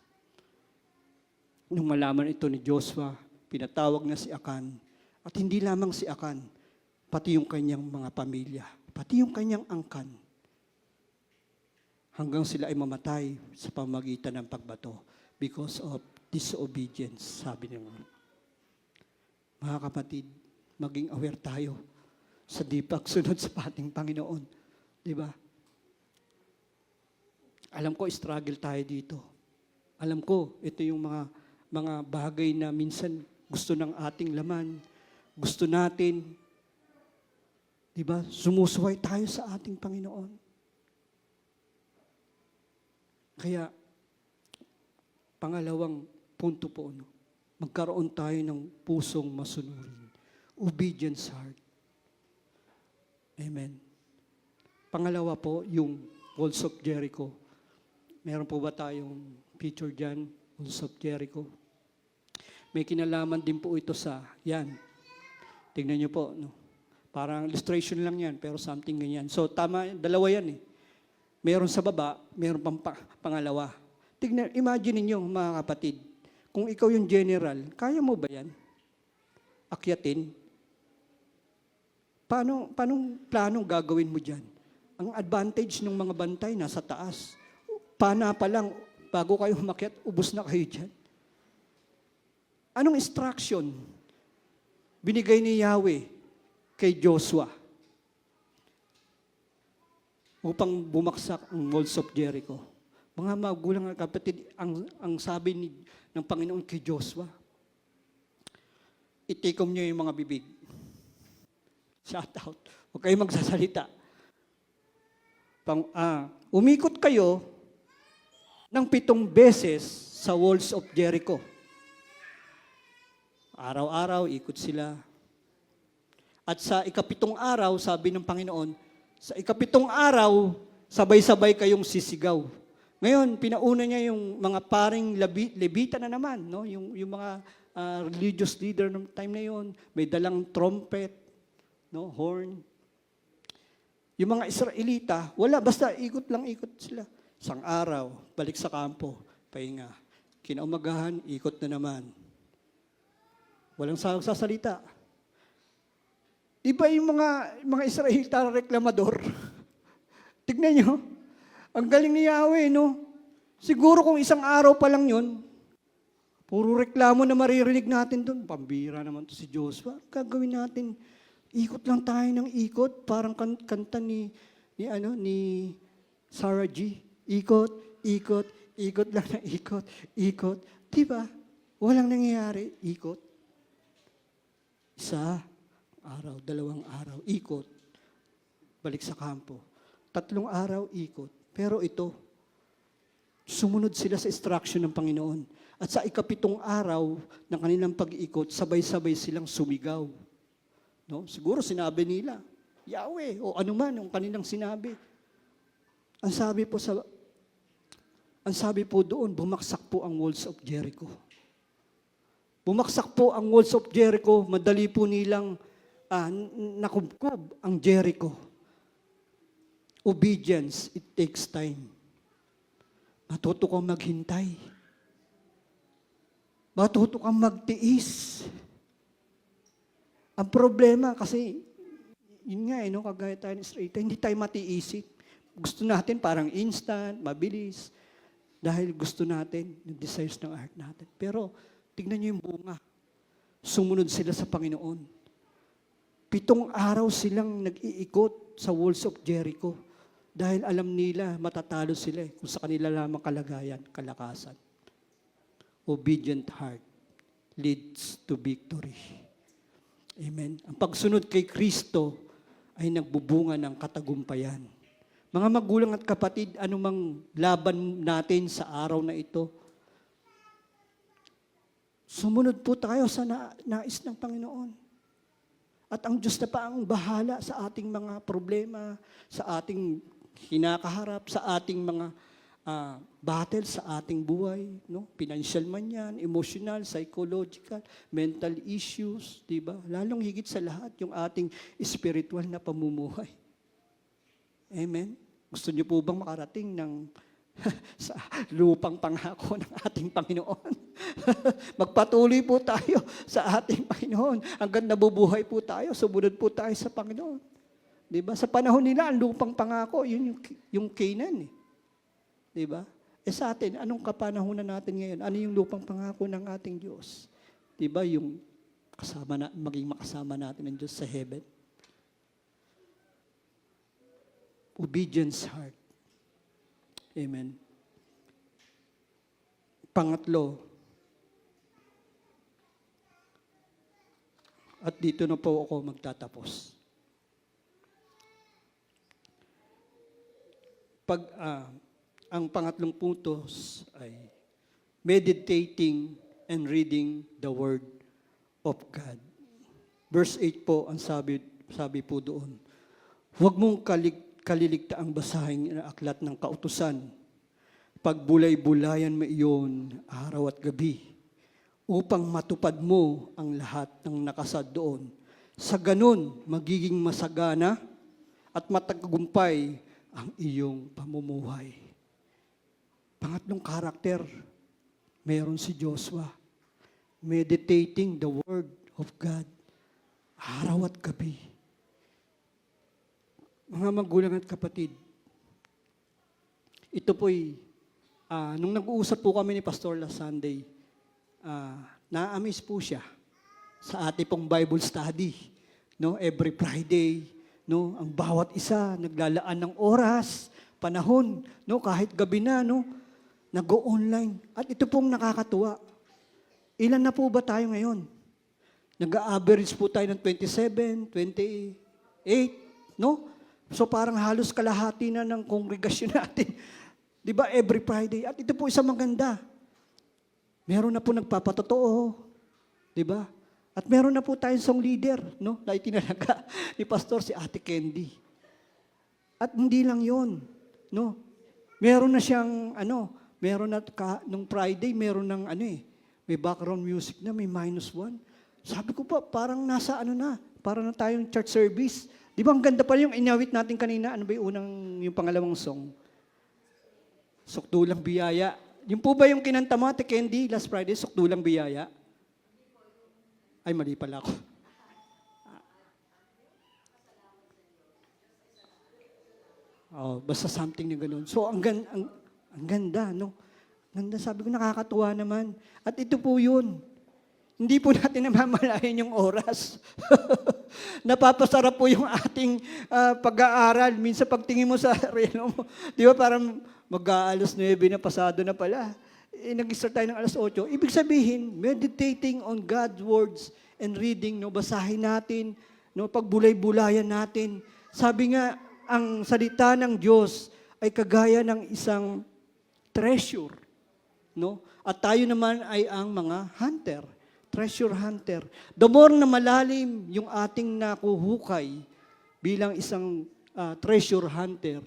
Nung malaman ito ni Joshua, pinatawag na si Akan. At hindi lamang si Akan, pati yung kanyang mga pamilya, pati yung kanyang angkan. Hanggang sila ay mamatay sa pamagitan ng pagbato because of disobedience, sabi niya. Mga kapatid, maging aware tayo sa di pagsunod sa ating Panginoon. Di ba? Alam ko, struggle tayo dito. Alam ko, ito yung mga bagay na minsan gusto ng ating laman. Gusto natin, di ba, sumusuway tayo sa ating Panginoon. Kaya, pangalawang punto po, magkaroon tayo ng pusong masunurin. Obedience heart. Amen. Pangalawa po, yung walls of Jericho. Meron po ba tayong picture dyan? Walls of Jericho. May kinalaman din po ito sa, yan. Tingnan nyo po, no? Parang illustration lang yan, pero something ganyan. So, tama, dalawa yan eh. Meron sa baba, meron pang pangalawa. Tignan, imagine niyo mga kapatid, kung ikaw yung general, kaya mo ba yan? Akyatin? Planong gagawin mo dyan? Ang advantage ng mga bantay nasa taas. Pana pa lang, bago kayo umakyat, ubos na kayo dyan. Anong instruction? binigay ni Yahweh kay Joshua upang bumaksak ang walls of Jericho. Mga magulang at kapatid, ang sabi ng Panginoon kay Joshua, itikom niyo yung mga bibig. Shout out. Huwag kayo magsasalita. Umikot kayo ng 7 beses sa walls of Jericho. Araw-araw, ikot sila. At sa ika-7 araw, sabi ng Panginoon, sa ika-7 araw, sabay-sabay kayong sisigaw. Ngayon, pinauna niya yung mga paring Levita na naman, no? Yung mga religious leader ng time na yon, may dalang trumpet, no, horn. Yung mga Israelita, wala, basta ikot lang, ikot sila. Isang araw, balik sa kampo, pahinga. Kinaumagahan, ikot na naman. Walang sasalita. Iba yung mga Israelita reklamador. Tignan nyo, ang galing ni Yahweh, no? Siguro kung isang araw pa lang yun, puro reklamo na maririnig natin doon. Pambira naman to si Joshua. Gagawin natin, ikot lang tayo ng ikot, parang kanta ni Sarah G. Ikot, ikot, ikot lang na ikot, ikot. Diba? Walang nangyayari, ikot. Isa, araw, 2 araw, ikot. Balik sa kampo. 3 araw, ikot. Pero ito, sumunod sila sa instruction ng Panginoon. At sa ika-7 araw ng kanilang pag-ikot, sabay-sabay silang sumigaw. No? Siguro sinabi nila, Yahweh, o anuman ang kanilang sinabi. Ang sabi po doon, bumaksak po ang walls of Jericho. Bumaksak po ang walls of Jericho, madali po nilang nakubkob ang Jericho. Obedience, it takes time. Matuto kang maghintay. Matuto kang magtiis. Ang problema kasi, yun nga no, kagaya tayo ni Israel, hindi tayo matiisip. Gusto natin parang instant, mabilis. Dahil gusto natin, yung desires ng heart natin. Pero, tignan niyo yung bunga. Sumunod sila sa Panginoon. 7 araw silang nag-iikot sa walls of Jericho. Dahil alam nila, matatalo sila kung sa kanila lamang kalagayan, kalakasan. Obedient heart leads to victory. Amen. Ang pagsunod kay Kristo ay nagbubunga ng katagumpayan. Mga magulang at kapatid, anumang laban natin sa araw na ito, sumunod po tayo sa nais ng Panginoon. At ang Diyos na pa ang bahala sa ating mga problema, sa ating kinakaharap, sa ating mga battle sa ating buhay, no? Financial man yan, emotional, psychological, mental issues, di ba? Lalong higit sa lahat, yung ating spiritual na pamumuhay. Amen? Gusto niyo po bang makarating ng sa lupang pangako ng ating Panginoon? Magpatuloy po tayo sa ating Panginoon. Hanggang nabubuhay po tayo, sumunod po tayo sa Panginoon. Diba? Sa panahon nila, ang lupang pangako, yun yung Canaan. Diba? Sa atin, anong kapanahunan natin ngayon? Ano yung lupang pangako ng ating Diyos? Diba? Yung maging makasama natin ng Diyos sa heaven. Obedience heart. Amen. Pangatlo, at dito na po ako magtatapos. Ang pangatlong punto ay meditating and reading the Word of God. Verse 8 po, ang sabi po doon, huwag mong kaliligtaang basahin ang aklat ng kautusan. Pagbulay-bulayan mo iyon araw at gabi upang matupad mo ang lahat ng nakasad doon. Sa ganun, magiging masagana at matagumpay ang iyong pamumuhay. Pangatlong karakter, meron si Joshua. Meditating the Word of God araw at gabi. Mga magulang at kapatid, ito po'y, nung nag-uusap po kami ni Pastor last Sunday, na-amaze po siya. sa ating pong Bible study. No, every Friday, no, ang bawat isa naglalaan ng oras, panahon, no, kahit gabi na, no, nag-o-online. At ito pong nakakatuwa. Ilan na po ba tayo ngayon? Nag-average po tayo ng 27, 28, no? So parang halos kalahati na ng kongregasyon natin. Di ba, every Friday. At ito po isang maganda. Meron na po nagpapatotoo. Di ba? At meron na po tayong song leader, no? Na itinalaga ni Pastor si Ate Candy. At hindi lang yon, no? Meron na siyang, meron na, nung Friday, meron ng, may background music na, may -1. Sabi ko pa, parang nasa, parang na tayong church service. Di ba, ang ganda pa yung inawit natin kanina, ano ba yung pangalawang song? Sukdulang Biyaya. Yung po ba yung kinanta mo, Ate Candy, last Friday, Sukdulang Biyaya? Ay, mali pala ako. Basta something na gano'n. So, ang ganda, no? Ganda, sabi ko, nakakatuwa naman. At ito po yun. Hindi po natin namamalayan yung oras. Napapasarap po yung ating pag-aaral. Minsan pagtingin mo sa relo mo, di ba parang mag-aalas 9 na, pasado na pala. Nag-start tayo ng alas 8. Ibig sabihin, meditating on God's words and reading, no, basahin natin, no, pagbulay-bulayan natin. Sabi nga, ang salita ng Diyos ay kagaya ng isang treasure, no? At tayo naman ay ang mga hunter, treasure hunter. The more na malalim yung ating nakuhukay bilang isang treasure hunter,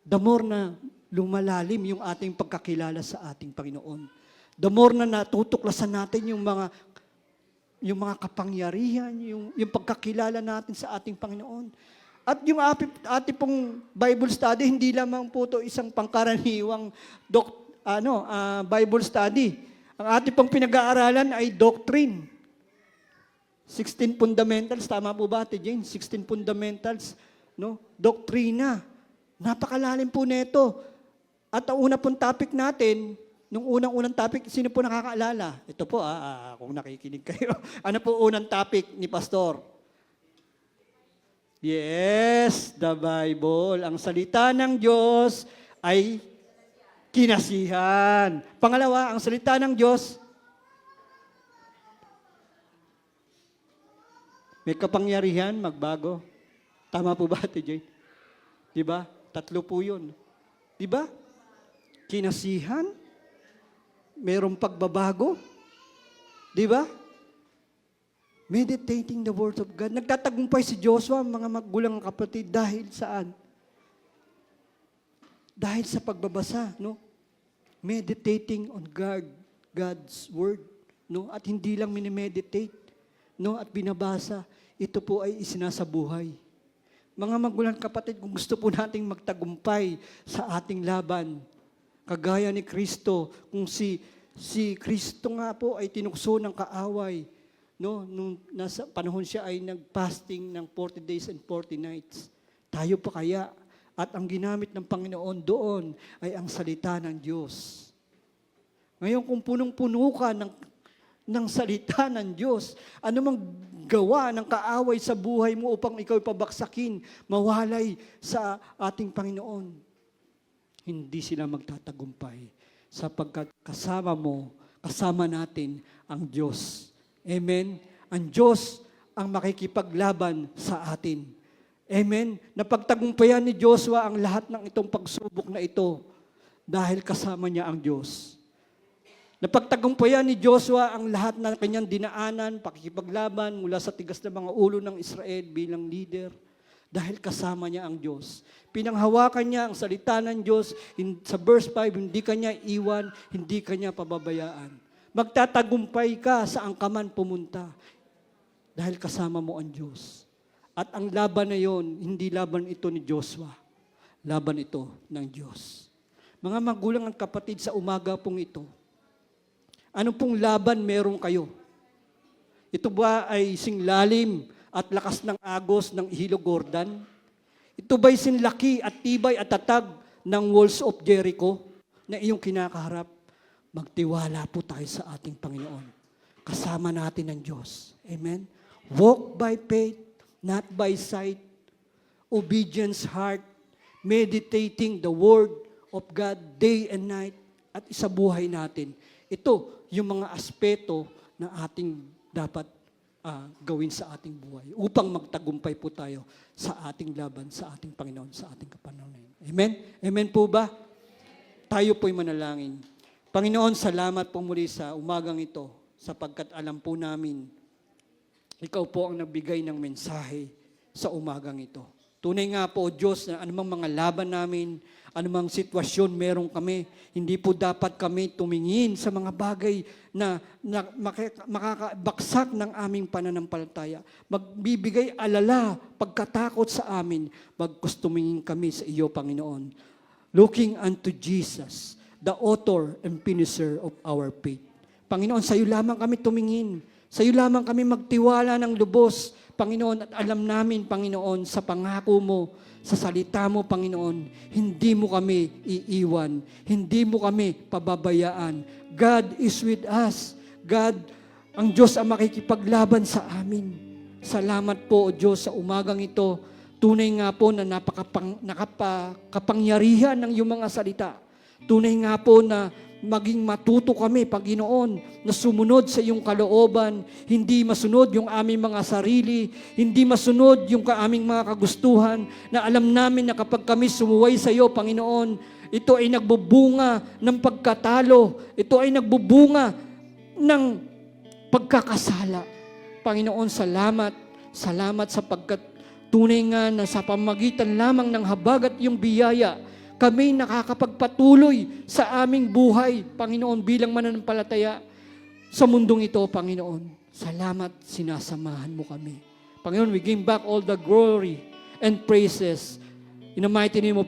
the more na lumalalim yung ating pagkakilala sa ating Panginoon. The more na natutuklasan natin yung mga kapangyarihan, yung pagkakilala natin sa ating Panginoon. At yung ating pong Bible study, hindi lamang po ito isang pangkaraniwang Bible study. Ang ating pong pinag-aaralan ay doctrine. 16 fundamentals, tama po ba, Ate Jane? 16 fundamentals, no? Doktrina. Napakalalim po nito. At ang una pong topic natin, nung unang topic, sino po nakakaalala? Ito po, kung nakikinig kayo. Ano po unang topic ni Pastor? Yes, the Bible. Ang salita ng Diyos ay kinasihan. Pangalawa, ang salita ng Diyos may kapangyarihan magbago. Tama po ba, Ate Jane? Di ba? 3 po yun. Di ba? Kinasihan, mayroong pagbabago, di ba? Meditating the words of God. Nagtatagumpay si Joshua, mga magulang kapatid, dahil saan? Dahil sa pagbabasa, no? Meditating on God's word, no? At hindi lang minimeditate, no? At binabasa, ito po ay isinasabuhay. Mga magulang kapatid, kung gusto po nating magtagumpay sa ating laban, kagaya ni Kristo, kung si Kristo nga po ay tinukso ng kaaway, no, nung nasa panahon siya ay nag-fasting ng 40 days and 40 nights. Tayo pa kaya? At ang ginamit ng Panginoon doon ay ang salita ng Diyos. Ngayon, kung punong-puno ka ng salita ng Diyos, anumang gawa ng kaaway sa buhay mo upang ikaw pabaksakin, mawalay sa ating Panginoon, hindi sila magtatagumpay sapagkat kasama natin ang Diyos. Amen? Ang Diyos ang makikipaglaban sa atin. Amen? Napagtagumpayan ni Joshua ang lahat ng itong pagsubok na ito dahil kasama niya ang Diyos. Napagtagumpayan ni Joshua ang lahat ng kanyang dinaanan, pakikipaglaban mula sa tigas na mga ulo ng Israel bilang leader dahil kasama niya ang Diyos. Pinanghawakan niya ang salita ng Diyos. Sa verse 5, hindi kanya iwan, hindi kanya pababayaan. Magtatagumpay ka saan ka man pumunta dahil kasama mo ang Diyos. At ang laban na yon, hindi laban ito ni Joshua. Laban ito ng Diyos. Mga magulang at kapatid, sa umaga pong ito, ano pong laban meron kayo? Ito ba ay singlalim at lakas ng agos ng Ihilog Jordan? Ito ba'y sinlaki at tibay at tatag ng walls of Jericho na iyong kinakaharap? Magtiwala po tayo sa ating Panginoon. kasama natin ang Diyos. Amen? Walk by faith, not by sight. Obedience heart, meditating the Word of God day and night at isabuhay natin. Ito yung mga aspeto na ating dapat gawin sa ating buhay upang magtagumpay po tayo sa ating laban, sa ating Panginoon, sa ating kapanahonan. Amen? Amen po ba? Tayo po'y manalangin. Panginoon, salamat po muli sa umagang ito sapagkat alam po namin, Ikaw po ang nagbigay ng mensahe sa umagang ito. Tunay nga po, Diyos, na anumang mga laban namin, anumang sitwasyon meron kami, hindi po dapat kami tumingin sa mga bagay na makakabaksak ng aming pananampalataya. Magbibigay alala, pagkatakot sa amin, bagkus tumingin kami sa iyo, Panginoon. Looking unto Jesus, the author and finisher of our faith. Panginoon, sa iyo lamang kami tumingin. Sa iyo lamang kami magtiwala ng lubos, Panginoon, at alam namin, Panginoon, sa pangako mo, sa salita mo, Panginoon, hindi mo kami iiwan, hindi mo kami pababayaan. God is with us. God, ang Diyos ang makikipaglaban sa amin. Salamat po, O Diyos, sa umagang ito. Tunay nga po na napakapangyarihan ng iyong mga salita. Tunay nga po na maging matuto kami, Panginoon, na sumunod sa iyong kalooban, hindi masunod yung aming mga sarili, hindi masunod yung aming mga kagustuhan, na alam namin na kapag kami sumuway sa iyo, Panginoon, ito ay nagbubunga ng pagkatalo, ito ay nagbubunga ng pagkakasala. Panginoon, salamat, salamat sapagkat tunay nga na sa pamagitan lamang ng habag at iyong biyaya, kami nakakapagpatuloy sa aming buhay, Panginoon, bilang mananampalataya sa mundong ito, Panginoon. Salamat, sinasamahan mo kami. Panginoon, we give back all the glory and praises in the mighty name of